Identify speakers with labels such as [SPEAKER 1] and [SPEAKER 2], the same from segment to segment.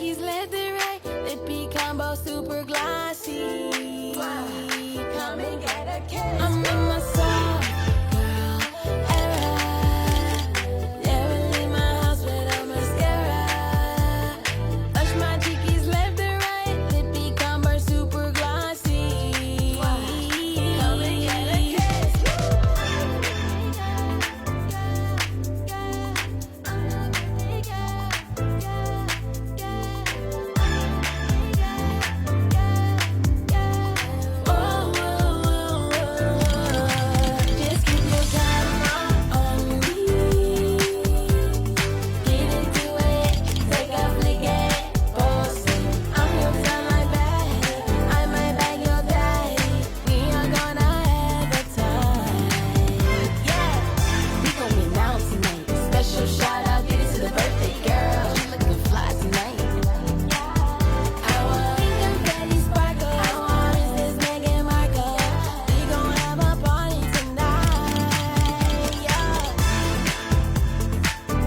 [SPEAKER 1] cheekies left and right, lippy combo super glossy. Come and get a kiss. I'm in my soft girl era. Never leave my house without mascara. Touch my cheekies left and right, lippy combo super glossy. Come and get a kiss. Just keep your camera on me. Get into it, take a flick at bossy. I'm your son like Betty, I might bag your daddy. We are gonna have a time. Yeah, we gon' be now tonight. Special shout out, get it to the birthday girl. She looking fly tonight. I want pink and Betty sparkle. I want this Meghan Markle. We gon' have a party tonight. Yeah,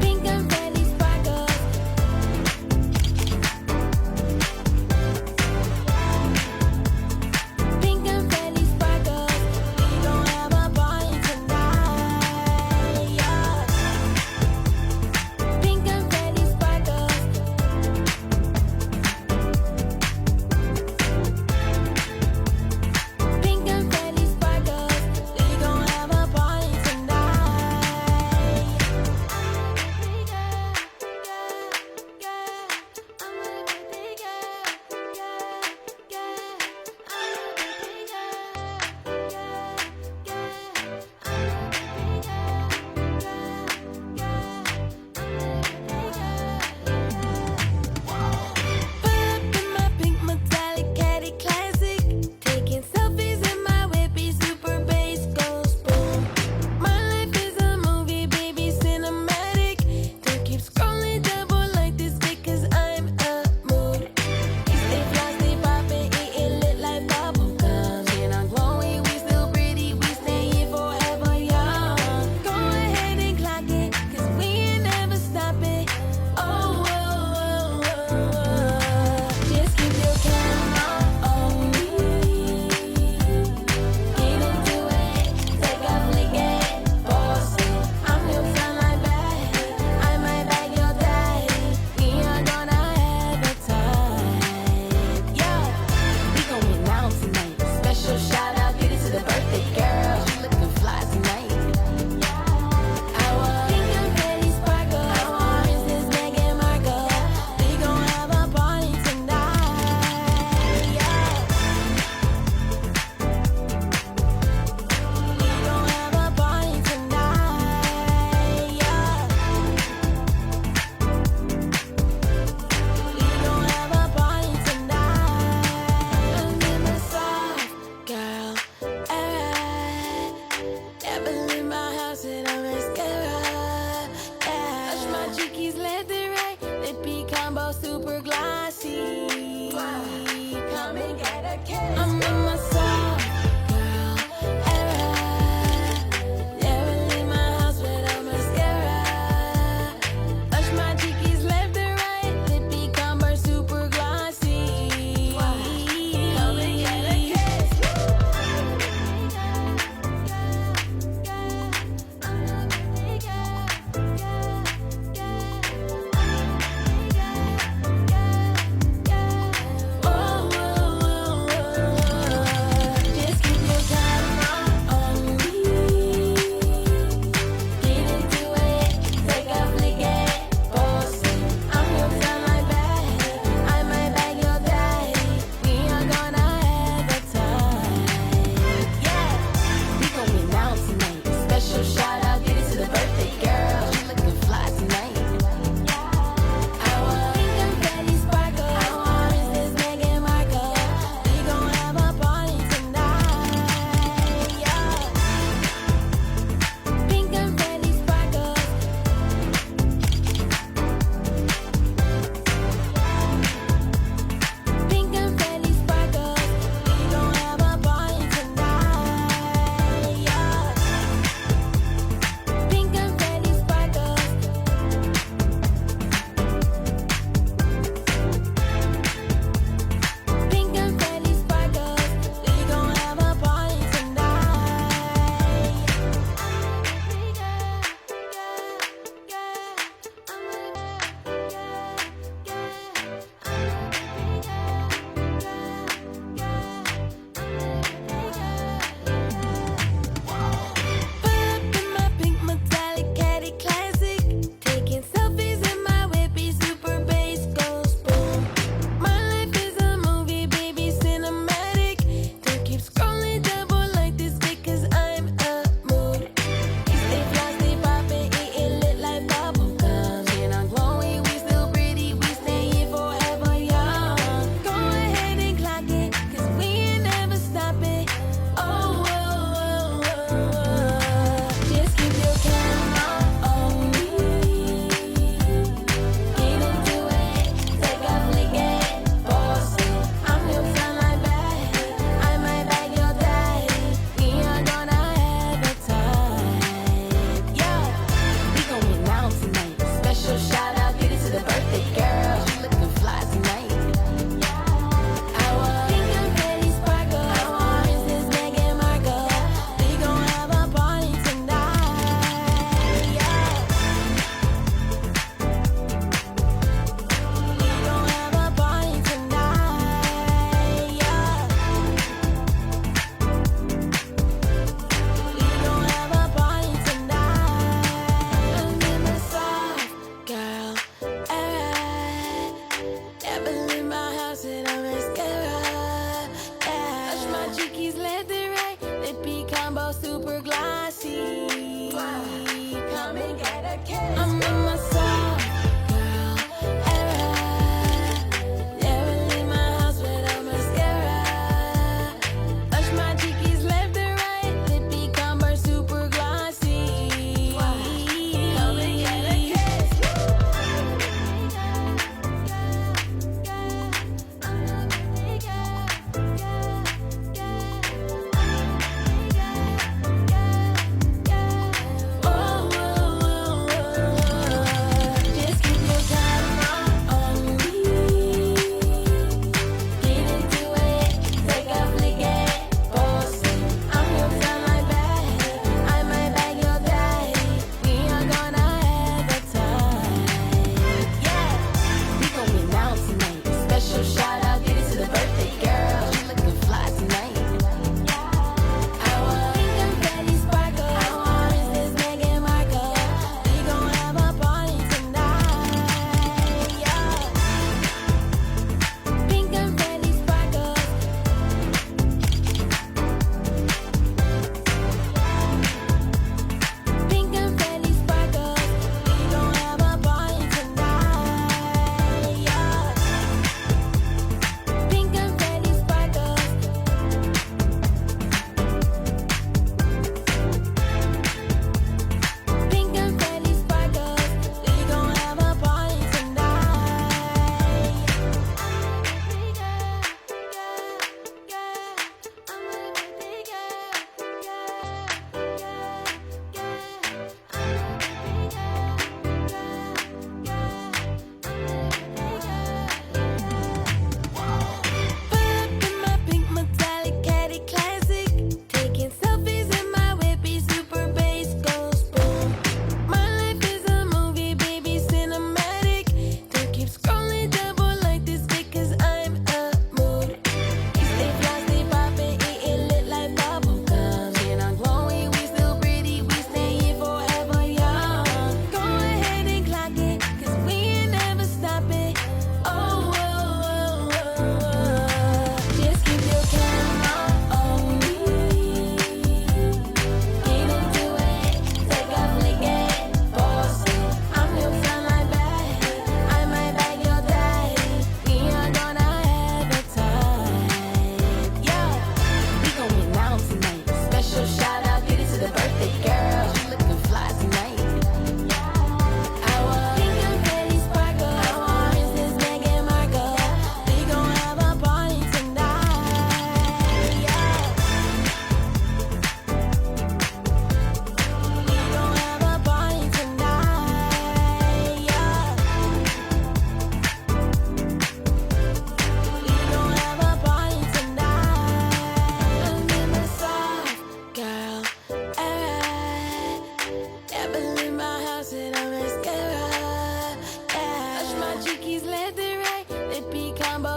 [SPEAKER 1] pink and Betty sparkle. Pink and Betty sparkle. We gon' have a party tonight. Yeah, pink and Betty sparkle. Pink and Betty sparkles. We gon' have a party tonight. Pull up in my pink metallic caddy classic, taking selfies in my whippy super bass goes boom. My life is a movie, baby, cinematic. Don't keep scrolling double like this because I'm a mood. You stay fly, stay poppin', eating lit like bubble gum. And I'm glowing, we still pretty, we stay here forever young. Go ahead and clock it, cause we ain't never stopping. Just keep your camera on me. Get into it, take a flick at bossy. I'm your son like Betty, I might bag your daddy. We are gonna have a time. Yeah, we gon' be now tonight. Special shout out, get it to the birthday girl. She looking fly tonight. I want pink and Betty sparkle. I want this Meghan Markle. We gon' have a party tonight. Yeah, we gon' have a party tonight. Yeah, we gon' have a party tonight. I'm in my soft girl era. Never leave my house without mascara. Yeah, touch my cheekies left and right, lippy combo super glossy. Come and get a kiss. I'm in my soft girl era. Never leave my house without mascara. Touch my cheekies left and right, lippy combo super glossy. Come and get a kiss.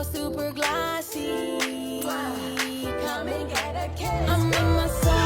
[SPEAKER 1] super glossy. Come and get a kiss. I'm in my soft